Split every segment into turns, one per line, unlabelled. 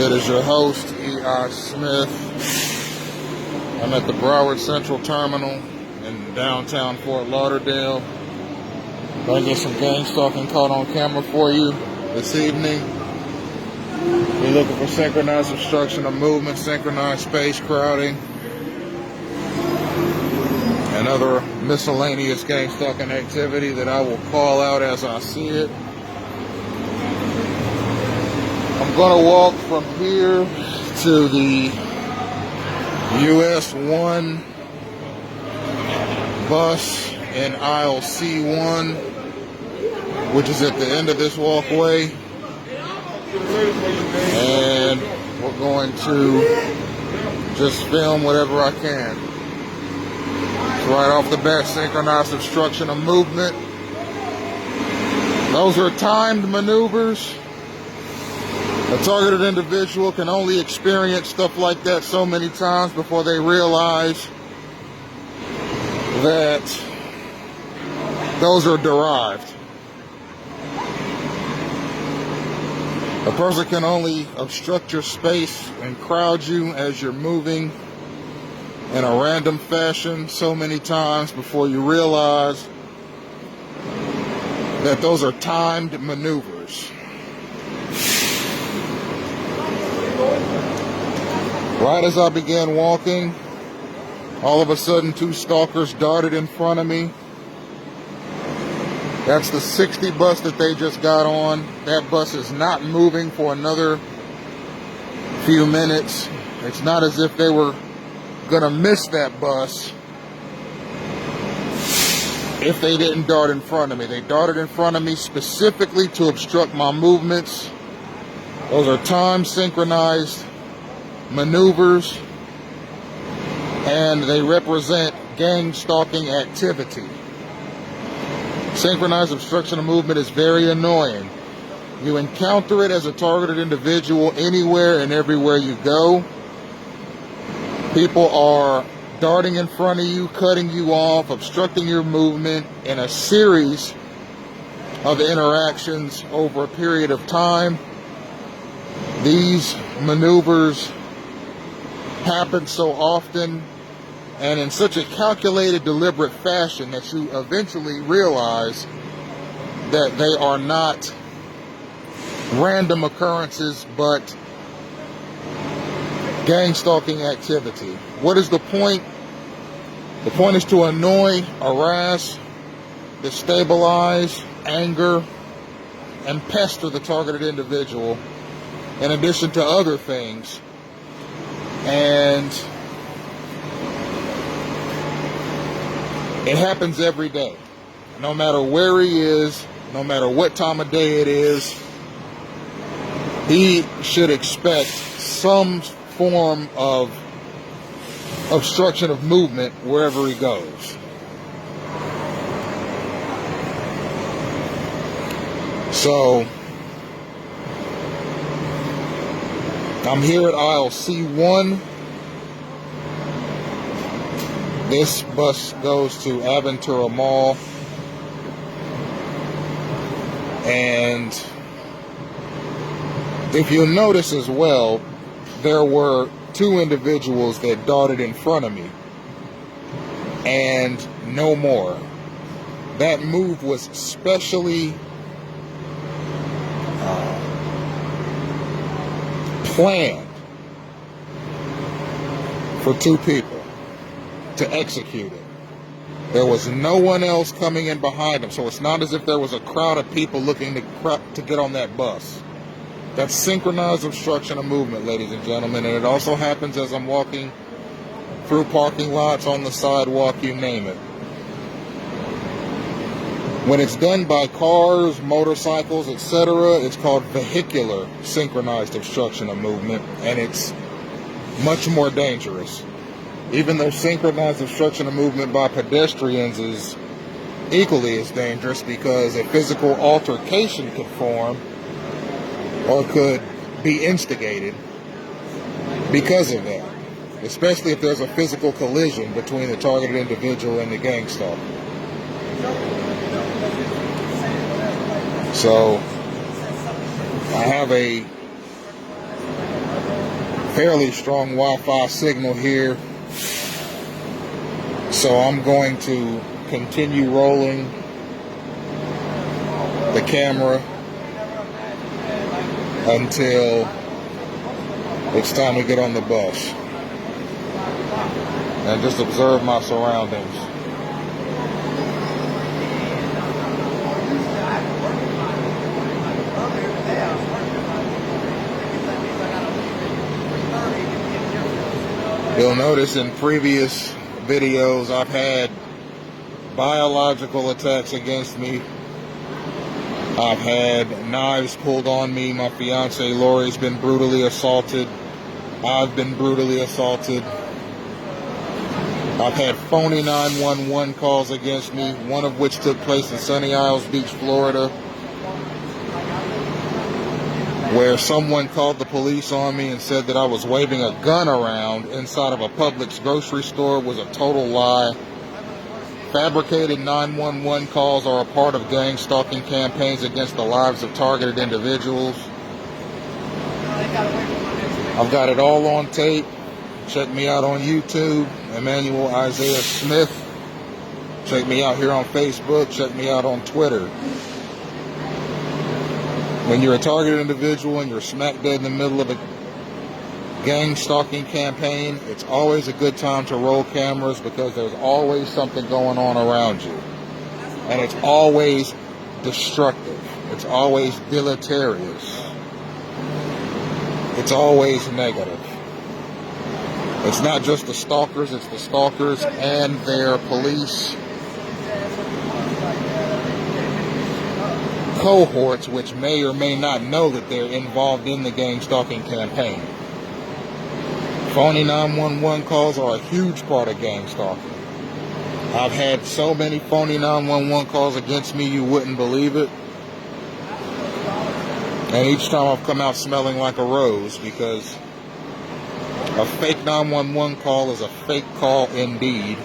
It is your host, E.I. Smith. I'm at the Broward Central Terminal in downtown Fort Lauderdale. Bringing some gang stalking caught on camera for you this evening. We're looking for synchronized obstruction of movement, synchronized space crowding, and other miscellaneous gang stalking activity that I will call out as I see it. I'm going to walk from here to the US 1 bus in aisle C1, which is at the end of this walkway. And we're going to just film whatever I can. So right off the bat, synchronized obstruction of movement. Those are timed maneuvers. A targeted individual can only experience stuff like that so many times before they realize that those are derived. A person can only obstruct your space and crowd you as you're moving in a random fashion so many times before you realize that those are timed maneuvers. Right as I began walking, all of a sudden 2 stalkers darted in front of me. That's the 60 bus that they just got on. That bus is not moving for another few minutes. It's not as if they were gonna miss that bus if they didn't dart in front of me. They darted in front of me specifically to obstruct my movements. Those are time synchronized maneuvers, and they represent gang stalking activity. Synchronized obstruction of movement is very annoying. You encounter it as a targeted individual anywhere and everywhere you go. People are darting in front of you, cutting you off, obstructing your movement in a series of interactions over a period of time. These maneuvers happen so often and in such a calculated, deliberate fashion that you eventually realize that they are not random occurrences, but gang stalking activity. What is the point? The point is to annoy, harass, destabilize, anger, and pester the targeted individual, in addition to other things. And it happens every day. No matter where he is, no matter what time of day it is, he should expect some form of obstruction of movement wherever he goes. So I'm here at aisle C1. This bus goes to Aventura Mall. And if you'll notice as well, there were 2 individuals that darted in front of me. And no more. That move was specially planned for 2 people to execute it. There was no one else coming in behind them, so it's not as if there was a crowd of people looking to get on that bus. That's synchronized obstruction of movement, ladies and gentlemen, and it also happens as I'm walking through parking lots, on the sidewalk, you name it. When it's done by cars, motorcycles, etc., it's called vehicular synchronized obstruction of movement, and it's much more dangerous. Even though synchronized obstruction of movement by pedestrians is equally as dangerous, because a physical altercation could form or could be instigated because of that, especially if there's a physical collision between the targeted individual and the gang stalker. So I have a fairly strong Wi-Fi signal here, so I'm going to continue rolling the camera until it's time to get on the bus and just observe my surroundings. You'll notice in previous videos I've had biological attacks against me. I've had knives pulled on me. My fiance Lori's been brutally assaulted. I've been brutally assaulted. I've had phony 911 calls against me, one of which took place in Sunny Isles Beach, Florida, where someone called the police on me and said that I was waving a gun around inside of a Publix grocery store. Was a total lie. Fabricated 911 calls are a part of gang stalking campaigns against the lives of targeted individuals. I've got it all on tape. Check me out on YouTube, Emmanuel Isaiah Smith. Check me out here on Facebook. Check me out on Twitter. When you're a targeted individual and you're smack dead in the middle of a gang stalking campaign, it's always a good time to roll cameras because there's always something going on around you. And it's always destructive. It's always deleterious. It's always negative. It's not just the stalkers, it's the stalkers and their police cohorts, which may or may not know that they're involved in the gang stalking campaign. Phony 911 calls are a huge part of gang stalking. I've had so many phony 911 calls against me you wouldn't believe it. And each time I've come out smelling like a rose, because a fake 911 call is a fake call indeed.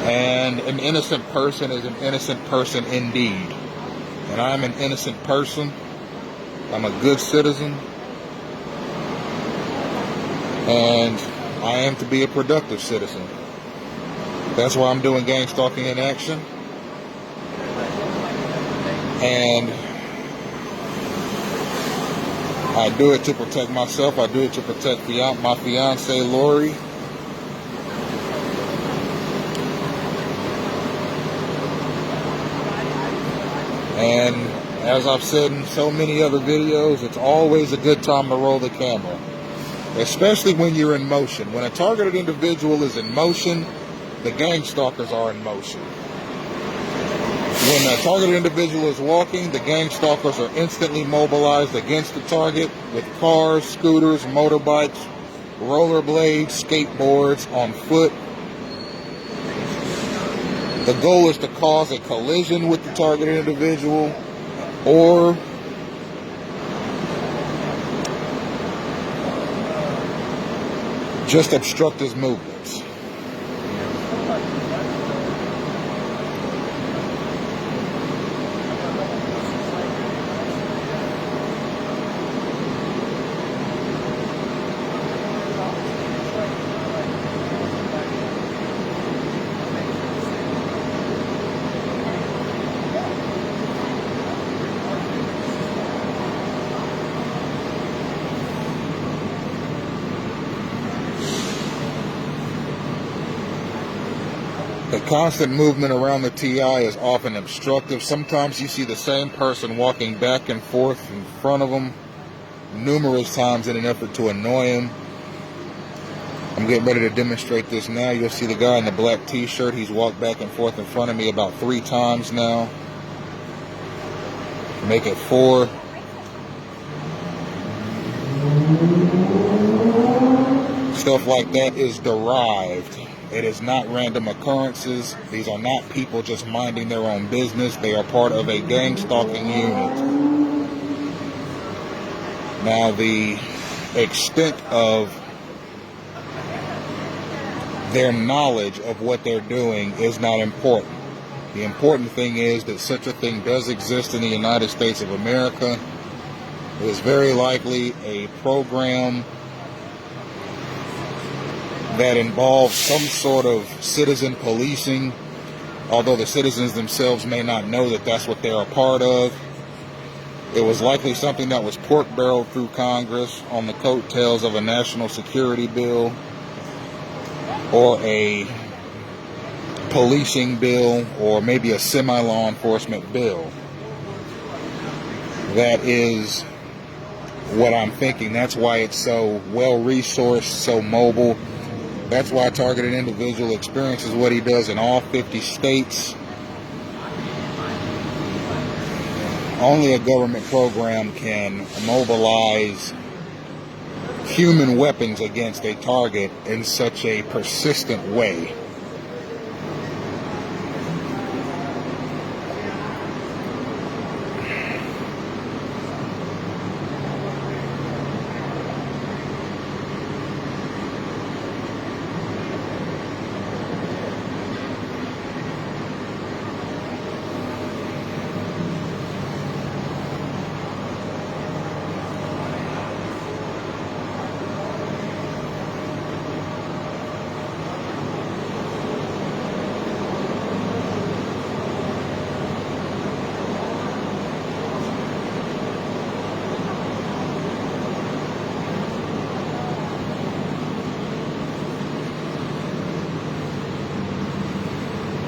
And an innocent person is an innocent person indeed. And I'm an innocent person. I'm a good citizen. And I am to be a productive citizen. That's why I'm doing gang stalking in action. And I do it to protect myself. I do it to protect my fiance Lori. And as I've said in so many other videos, it's always a good time to roll the camera, especially when you're in motion. When a targeted individual is in motion, the gang stalkers are in motion. When a targeted individual is walking, the gang stalkers are instantly mobilized against the target with cars, scooters, motorbikes, rollerblades, skateboards, on foot. The goal is to cause a collision with the targeted individual or just obstruct his movements. The constant movement around the TI is often obstructive. Sometimes you see the same person walking back and forth in front of them numerous times in an effort to annoy him. I'm getting ready to demonstrate this now. You'll see the guy in the black t-shirt. He's walked back and forth in front of me about 3 times now. Make it 4. Stuff like that is derived. It is not random occurrences. These are not people just minding their own business. They are part of a gang stalking unit. Now, the extent of their knowledge of what they're doing is not important. The important thing is that such a thing does exist in the United States of America. It is very likely a program that involves some sort of citizen policing, although the citizens themselves may not know that that's what they're a part of. It was likely something that was pork-barreled through Congress on the coattails of a national security bill or a policing bill or maybe a semi-law enforcement bill. That is what I'm thinking. That's why it's so well-resourced, so mobile. That's why Targeted Individual experiences what he does in all 50 states. Only a government program can mobilize human weapons against a target in such a persistent way.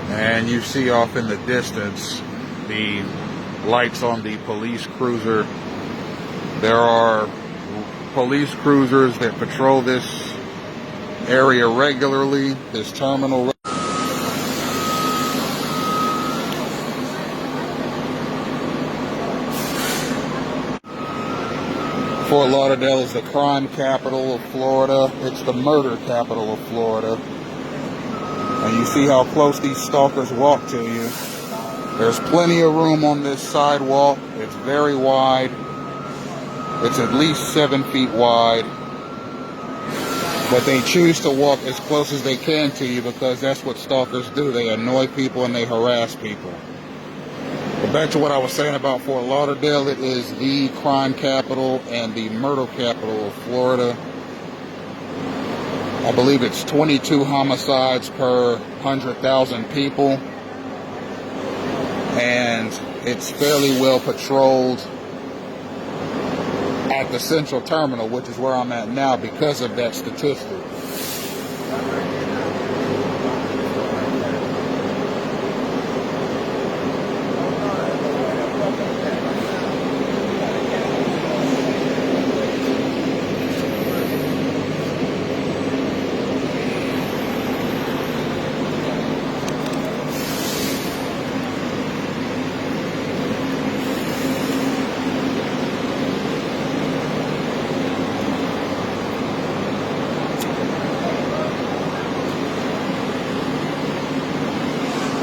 And you see off in the distance the lights on the police cruiser. There are police cruisers that patrol this area regularly, this terminal. Fort Lauderdale is the crime capital of Florida. It's the murder capital of Florida. And you see how close these stalkers walk to you. There's plenty of room on this sidewalk. It's very wide. It's at least 7 feet wide. But they choose to walk as close as they can to you because that's what stalkers do. They annoy people and they harass people. But back to what I was saying about Fort Lauderdale, it is the crime capital and the murder capital of Florida. I believe it's 22 homicides per 100,000 people. And it's fairly well patrolled at the central terminal, which is where I'm at now because of that statistic.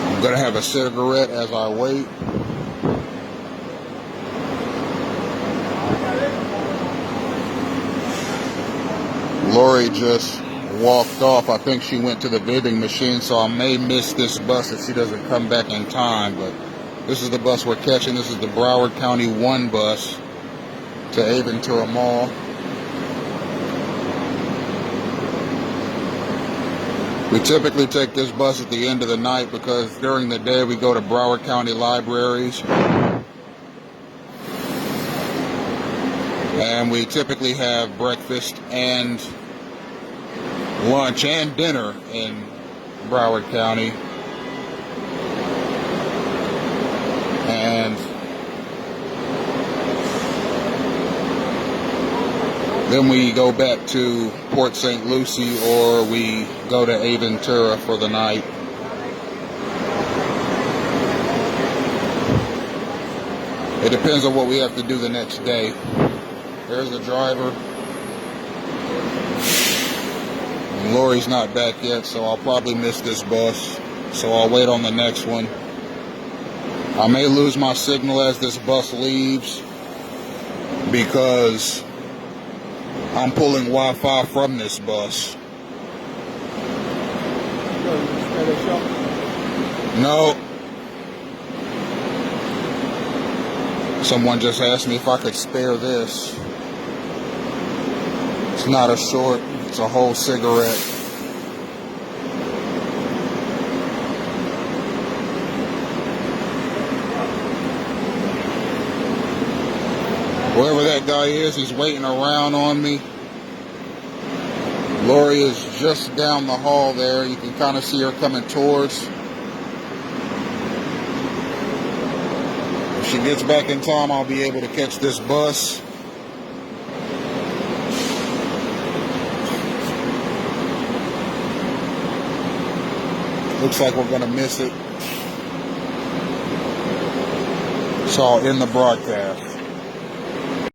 I'm gonna have a cigarette as I wait. Lori just walked off. I think she went to the vending machine, so I may miss this bus if she doesn't come back in time. But this is the bus we're catching. This is the Broward County 1 bus to Aventura Mall. We typically take this bus at the end of the night because during the day we go to Broward County libraries. And we typically have breakfast and lunch and dinner in Broward County. And then we go back to Port St. Lucie or we go to Aventura for the night. It depends on what we have to do the next day. There's the driver. And Lori's not back yet, so I'll probably miss this bus. So I'll wait on the next one. I may lose my signal as this bus leaves because I'm pulling Wi-Fi from this bus. No. Someone just asked me if I could spare this. It's not a short, it's a whole cigarette. Whoever that guy is, he's waiting around on me. Lori is just down the hall there. You can kind of see her coming towards. If she gets back in time, I'll be able to catch this bus. Looks like we're going to miss it. So I'll end the broadcast.